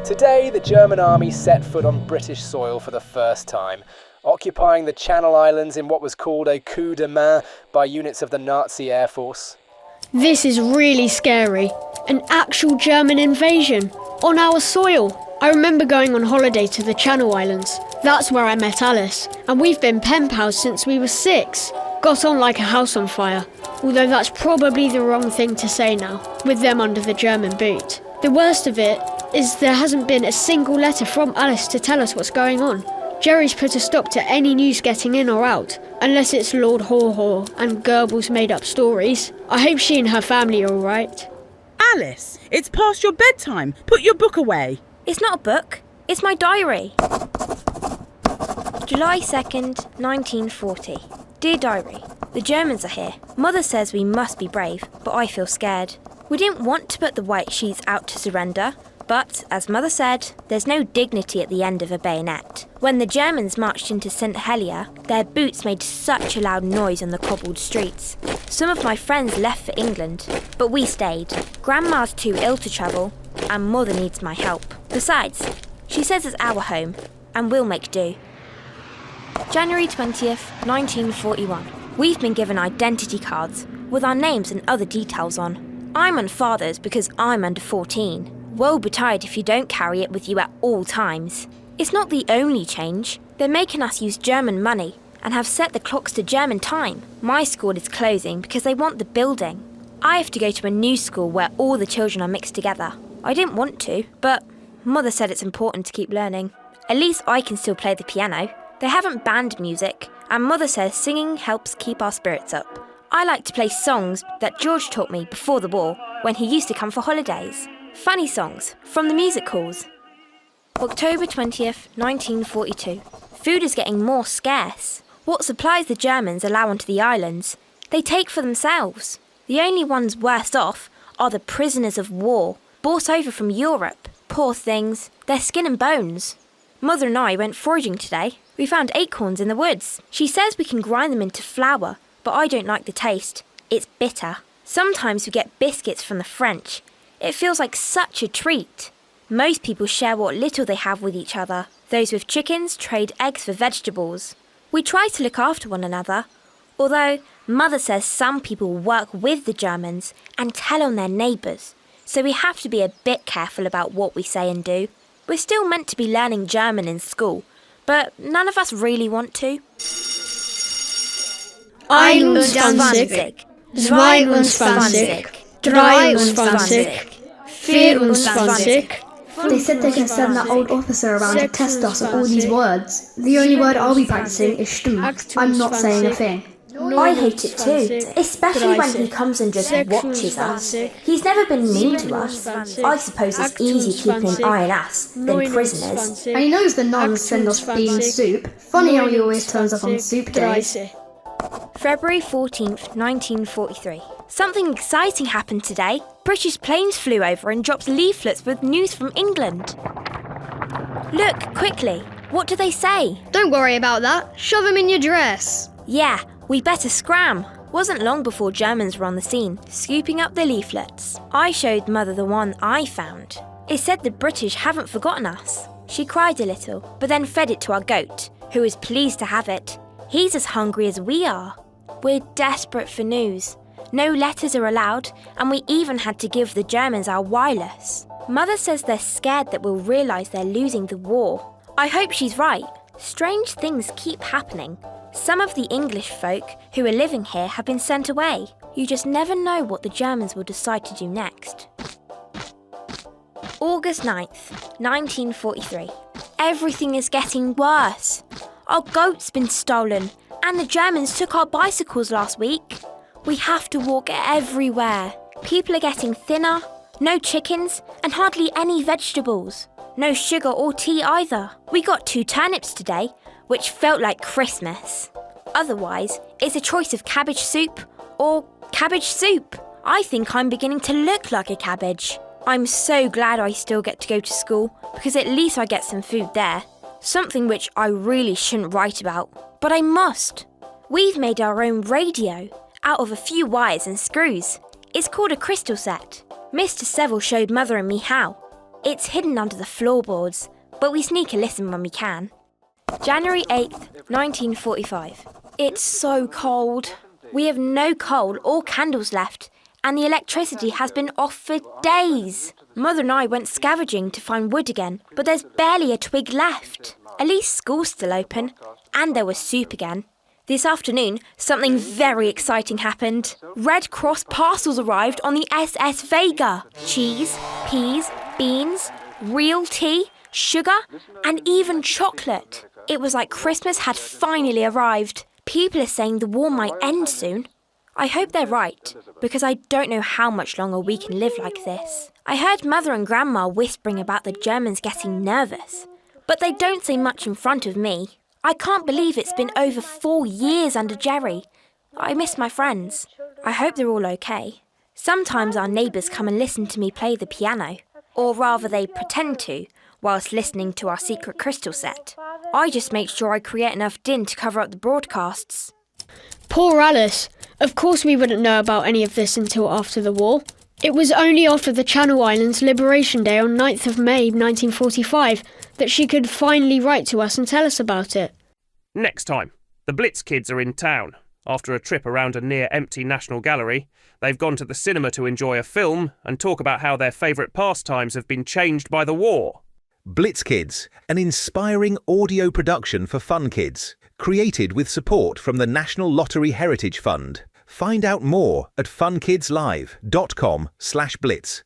Today, the German army set foot on British soil for the first time, occupying the Channel Islands in what was called a coup de main by units of the Nazi Air Force. This is really scary. An actual German invasion on our soil. I remember going on holiday to the Channel Islands. That's where I met Alice, and we've been pen pals since we were 6. Got on like a house on fire, although that's probably the wrong thing to say now, with them under the German boot. The worst of it is there hasn't been a single letter from Alice to tell us what's going on. Jerry's put a stop to any news getting in or out, unless it's Lord Haw-Haw and Goebbels made up stories. I hope she and her family are all right. Alice, it's past your bedtime. Put your book away. It's not a book, it's my diary. July 2nd, 1940. Dear Diary, the Germans are here. Mother says we must be brave, but I feel scared. We didn't want to put the white sheets out to surrender, but, as Mother said, there's no dignity at the end of a bayonet. When the Germans marched into St Helier, their boots made such a loud noise on the cobbled streets. Some of my friends left for England, but we stayed. Grandma's too ill to travel, and Mother needs my help. Besides, she says it's our home, and we'll make do. January 20th, 1941. We've been given identity cards with our names and other details on. I'm on Father's because I'm under 14. Woe betide if you don't carry it with you at all times. It's not the only change. They're making us use German money and have set the clocks to German time. My school is closing because they want the building. I have to go to a new school where all the children are mixed together. I didn't want to, but Mother said it's important to keep learning. At least I can still play the piano. They haven't banned music, and Mother says singing helps keep our spirits up. I like to play songs that George taught me before the war, when he used to come for holidays. Funny songs from the music halls. October 20th, 1942. Food is getting more scarce. What supplies the Germans allow onto the islands, they take for themselves. The only ones worst off are the prisoners of war, brought over from Europe. Poor things, they're skin and bones. Mother and I went foraging today. We found acorns in the woods. She says we can grind them into flour, but I don't like the taste. It's bitter. Sometimes we get biscuits from the French. It feels like such a treat. Most people share what little they have with each other. Those with chickens trade eggs for vegetables. We try to look after one another, although Mother says some people work with the Germans and tell on their neighbours, so we have to be a bit careful about what we say and do. We're still meant to be learning German in school, but none of us really want to. 21, 22, 23, 24. They said they can send that old officer around to test us on all these words. The only word I'll be practicing is Stimmt. I'm not saying a thing. I hate it too, especially when he comes and just watches us. He's never been mean to us. I suppose it's easier keeping an eye on us than prisoners. And he knows the nuns send us bean soup. Funny how he always turns up on soup days. February 14th, 1943. Something exciting happened today. British planes flew over and dropped leaflets with news from England. Look, quickly. What do they say? Don't worry about that. Shove them in your dress. Yeah, we better scram. Wasn't long before Germans were on the scene, scooping up the leaflets. I showed Mother the one I found. It said the British haven't forgotten us. She cried a little, but then fed it to our goat, who was pleased to have it. He's as hungry as we are. We're desperate for news. No letters are allowed, and we even had to give the Germans our wireless. Mother says they're scared that we'll realise they're losing the war. I hope she's right. Strange things keep happening. Some of the English folk who are living here have been sent away. You just never know what the Germans will decide to do next. August 9th, 1943. Everything is getting worse. Our goat's been stolen, and the Germans took our bicycles last week. We have to walk everywhere. People are getting thinner, no chickens, and hardly any vegetables. No sugar or tea either. We got 2 turnips today, which felt like Christmas. Otherwise, it's a choice of cabbage soup or cabbage soup. I think I'm beginning to look like a cabbage. I'm so glad I still get to go to school, because at least I get some food there. Something which I really shouldn't write about, but I must. We've made our own radio out of a few wires and screws. It's called a crystal set. Mr. Seville showed Mother and me how. It's hidden under the floorboards, but we sneak a listen when we can. January 8th, 1945. It's so cold. We have no coal or candles left, and the electricity has been off for days. Mother and I went scavenging to find wood again, but there's barely a twig left. At least school's still open, and there was soup again. This afternoon, something very exciting happened. Red Cross parcels arrived on the SS Vega. Cheese, peas, beans, real tea, sugar, and even chocolate. It was like Christmas had finally arrived. People are saying the war might end soon. I hope they're right, because I don't know how much longer we can live like this. I heard Mother and Grandma whispering about the Germans getting nervous, but they don't say much in front of me. I can't believe it's been over 4 years under Jerry. I miss my friends. I hope they're all okay. Sometimes our neighbours come and listen to me play the piano, or rather they pretend to, whilst listening to our secret crystal set. I just make sure I create enough din to cover up the broadcasts. Poor Alice. Of course we wouldn't know about any of this until after the war. It was only after the Channel Islands Liberation Day on 9th of May 1945 that she could finally write to us and tell us about it. Next time, the Blitz kids are in town. After a trip around a near-empty National Gallery, they've gone to the cinema to enjoy a film and talk about how their favourite pastimes have been changed by the war. Blitz Kids, an inspiring audio production for fun kids, created with support from the National Lottery Heritage Fund. Find out more at funkidslive.com/blitz.